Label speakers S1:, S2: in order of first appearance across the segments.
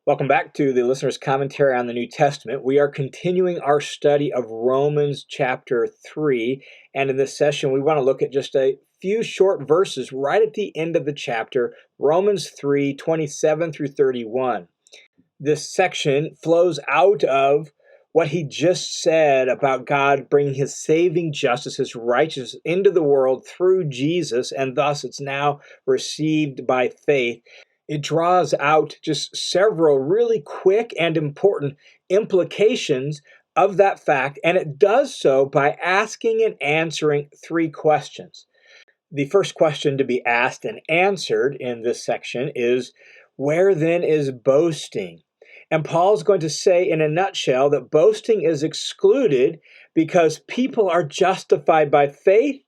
S1: Welcome back to the listener's commentary on the New Testament. We are continuing our study of Romans chapter 3. And in this session, we want to look at just a few short verses right at the end of the chapter, Romans 3, 27 through 31. This section flows out of what he just said about God bringing his saving justice, his righteousness into the world through Jesus, and thus it's now received by faith. It draws out just several really quick and important implications of that fact, and it does so by asking and answering three questions. The first question to be asked and answered in this section is, where then is boasting? And Paul's going to say in a nutshell that boasting is excluded because people are justified by faith,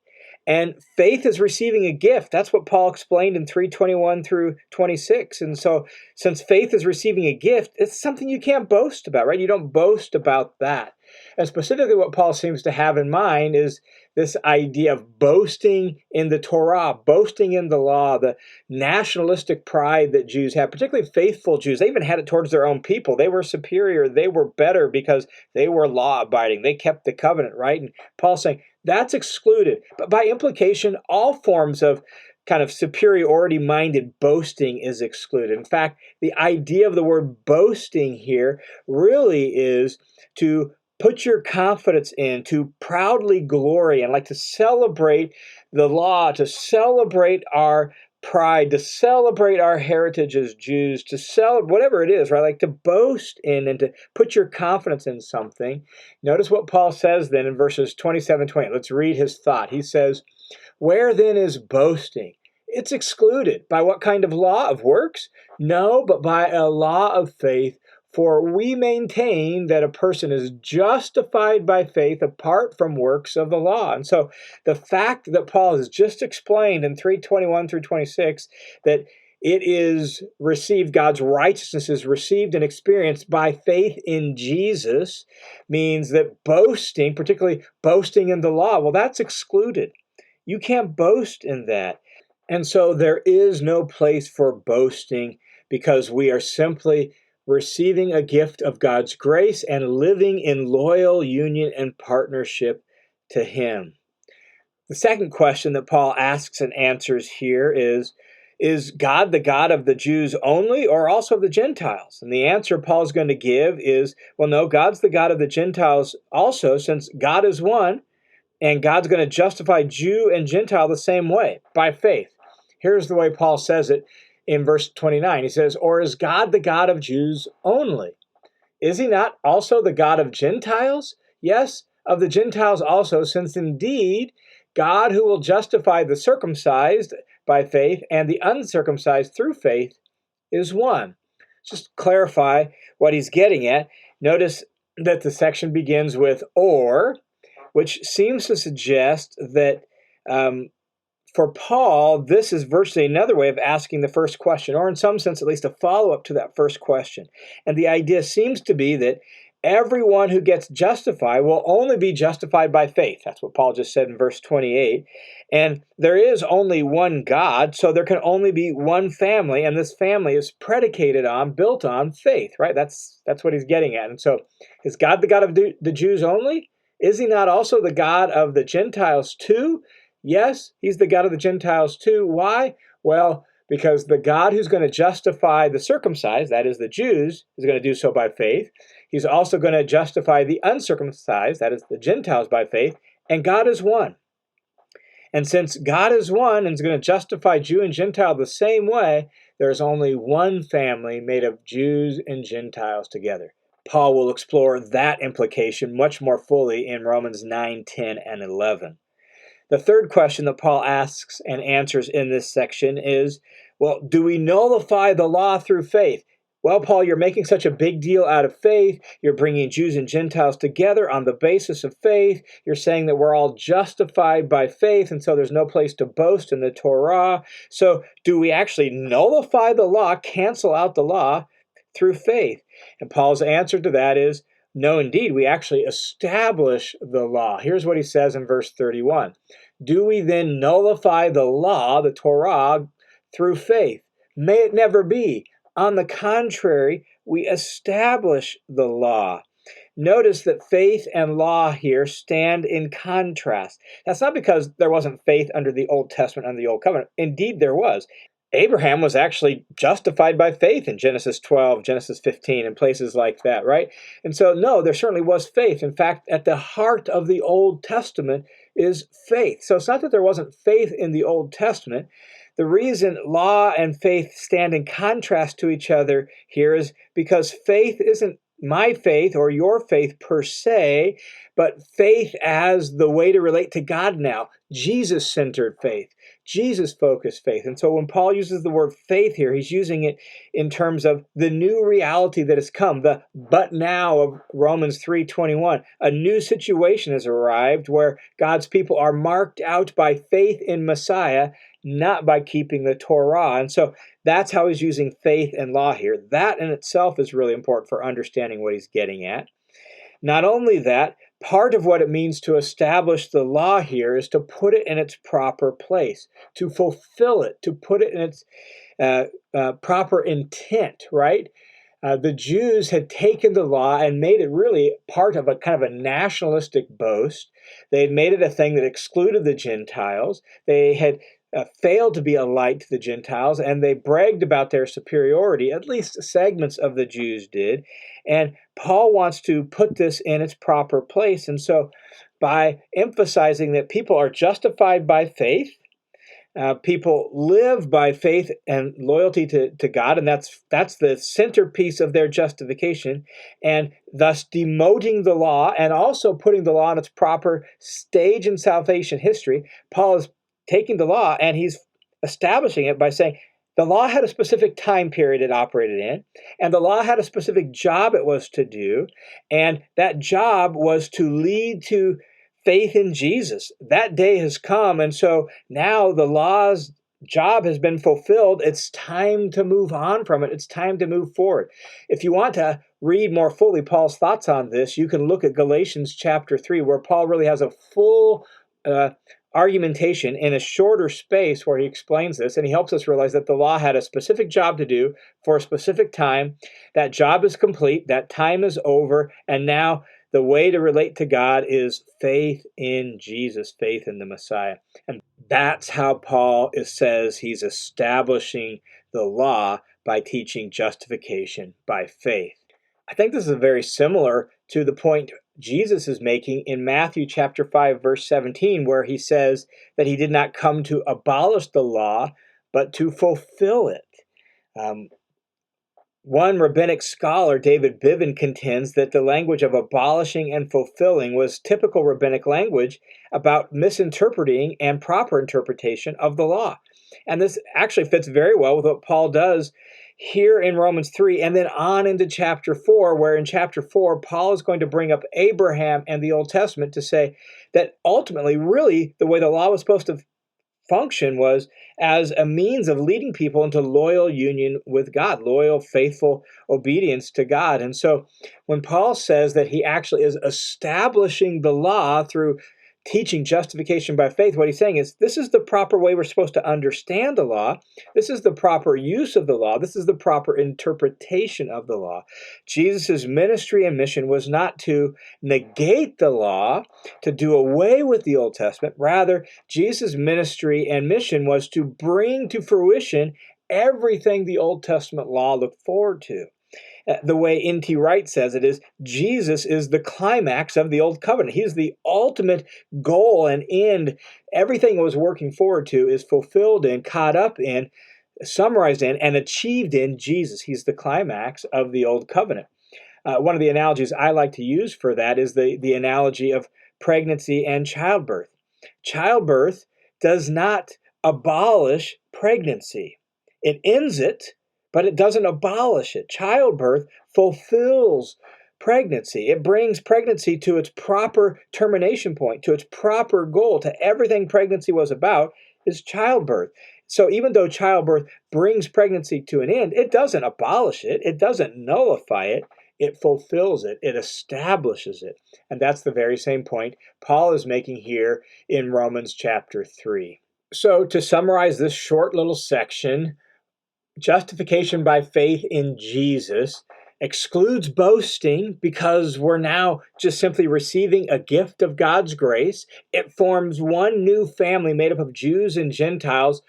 S1: and faith is receiving a gift. That's what Paul explained in 3:21 through 26. And so since faith is receiving a gift, it's something you can't boast about, right? You don't boast about that. And specifically what Paul seems to have in mind is this idea of boasting in the Torah, boasting in the law, the nationalistic pride that Jews have, particularly faithful Jews. They even had it towards their own people. They were superior. They were better because they were law-abiding. They kept the covenant, right? And Paul's saying that's excluded. But by implication, all forms of kind of superiority-minded boasting is excluded. In fact, the idea of the word boasting here really is to put your confidence in, to proudly glory and like to celebrate the law, to celebrate our pride, to celebrate our heritage as Jews, to celebrate whatever it is, right? Like to boast in and to put your confidence in something. Notice what Paul says then in verses 27, 20. Let's read his thought. He says, where then is boasting? It's excluded. By what kind of law? Of works? No, but by a law of faith. For we maintain that a person is justified by faith apart from works of the law. And so the fact that Paul has just explained in 3:21 through 26 that it is received, God's righteousness is received and experienced by faith in Jesus, means that boasting, particularly boasting in the law, well, that's excluded. You can't boast in that. And so there is no place for boasting because we are simply receiving a gift of God's grace and living in loyal union and partnership to Him. The second question that Paul asks and answers here is God the God of the Jews only or also of the Gentiles? And the answer Paul's going to give is, well, no, God's the God of the Gentiles also, since God is one, and God's going to justify Jew and Gentile the same way, by faith. Here's the way Paul says it. In verse 29, he says, or is God the God of Jews only? Is he not also the God of Gentiles? Yes, of the Gentiles also, since indeed God who will justify the circumcised by faith and the uncircumcised through faith is one. Just clarify what he's getting at. Notice that the section begins with or, which seems to suggest that for Paul, this is virtually another way of asking the first question, or in some sense, at least a follow-up to that first question. And the idea seems to be that everyone who gets justified will only be justified by faith. That's what Paul just said in verse 28. And there is only one God, so there can only be one family, and this family is predicated on, built on faith, right? That's what he's getting at. And so, is God the God of the Jews only? Is he not also the God of the Gentiles too? Yes, he's the God of the Gentiles too. Why? Well, because the God who's going to justify the circumcised, that is the Jews, is going to do so by faith. He's also going to justify the uncircumcised, that is the Gentiles, by faith. And God is one. And since God is one and is going to justify Jew and Gentile the same way, there's only one family made of Jews and Gentiles together. Paul will explore that implication much more fully in Romans 9, 10, and 11. The third question that Paul asks and answers in this section is, well, do we nullify the law through faith? Well, Paul, you're making such a big deal out of faith. You're bringing Jews and Gentiles together on the basis of faith. You're saying that we're all justified by faith, and so there's no place to boast in the Torah. So do we actually nullify the law, cancel out the law through faith? And Paul's answer to that is, no, indeed, we actually establish the law. Here's what he says in verse 31. Do we then nullify the law, the Torah, through faith? May it never be. On the contrary, we establish the law. Notice that faith and law here stand in contrast. That's not because there wasn't faith under the Old Testament, under the Old Covenant. Indeed, there was. Abraham was actually justified by faith in Genesis 12, Genesis 15, and places like that, right? And so, no, there certainly was faith. In fact, at the heart of the Old Testament is faith. So it's not that there wasn't faith in the Old Testament. The reason law and faith stand in contrast to each other here is because faith isn't my faith or your faith per se, but faith as the way to relate to God now. Jesus-centered faith, Jesus-focused faith. And so when Paul uses the word faith here, he's using it in terms of the new reality that has come, the but now of Romans 3:21. A new situation has arrived where God's people are marked out by faith in Messiah, not by keeping the Torah. And so that's how he's using faith and law here. That in itself is really important for understanding what he's getting at. Not only that, part of what it means to establish the law here is to put it in its proper place, to fulfill it, to put it in its proper intent, right? The Jews had taken the law and made it really part of a kind of a nationalistic boast. They had made it a thing that excluded the Gentiles. They had failed to be a light to the Gentiles, and they bragged about their superiority, at least segments of the Jews did. And Paul wants to put this in its proper place. And so by emphasizing that people are justified by faith, people live by faith and loyalty to God, and that's the centerpiece of their justification, and thus demoting the law and also putting the law in its proper stage in salvation history. Paul is taking the law and he's establishing it by saying the law had a specific time period it operated in, and the law had a specific job it was to do, and that job was to lead to faith in Jesus. That day has come, and so now the law's job has been fulfilled. It's time to move on from it. It's time to move forward. If you want to read more fully Paul's thoughts on this, you can look at Galatians chapter 3, where Paul really has a full argumentation in a shorter space where he explains this, and he helps us realize that the law had a specific job to do for a specific time. That job is complete. That time is over, and now the way to relate to God is faith in Jesus, faith in the Messiah. And that's how Paul says he's establishing the law by teaching justification by faith. I think this is very similar to the point Jesus is making in Matthew chapter 5, verse 17, where he says that he did not come to abolish the law, but to fulfill it. One rabbinic scholar, David Bivin, contends that the language of abolishing and fulfilling was typical rabbinic language about misinterpreting and proper interpretation of the law. And this actually fits very well with what Paul does here in Romans 3 and then on into chapter 4, where in chapter 4, Paul is going to bring up Abraham and the Old Testament to say that ultimately, really, the way the law was supposed to function was as a means of leading people into loyal union with God, loyal, faithful obedience to God. And so when Paul says that he actually is establishing the law through teaching justification by faith, what he's saying is this is the proper way we're supposed to understand the law. This is the proper use of the law. This is the proper interpretation of the law. Jesus' ministry and mission was not to negate the law, to do away with the Old Testament. Rather, Jesus' ministry and mission was to bring to fruition everything the Old Testament law looked forward to. The way N.T. Wright says it is, Jesus is the climax of the Old Covenant. He's the ultimate goal and end. Everything it was working forward to is fulfilled in, caught up in, summarized in, and achieved in Jesus. He's the climax of the Old Covenant. One of the analogies I like to use for that is the analogy of pregnancy and childbirth. Childbirth does not abolish pregnancy. It ends it, but it doesn't abolish it. Childbirth fulfills pregnancy. It brings pregnancy to its proper termination point, to its proper goal, to everything pregnancy was about is childbirth. So even though childbirth brings pregnancy to an end, it doesn't abolish it. It doesn't nullify it. It fulfills it. It establishes it. And that's the very same point Paul is making here in Romans chapter 3. So to summarize this short little section, Justification by faith in Jesus excludes boasting because we're now just simply receiving a gift of God's grace. It forms one new family made up of Jews and Gentiles,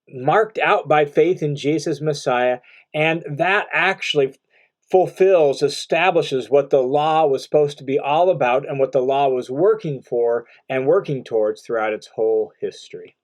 S1: marked out by faith in Jesus Messiah, and that actually fulfills, establishes what the law was supposed to be all about and what the law was working for and working towards throughout its whole history.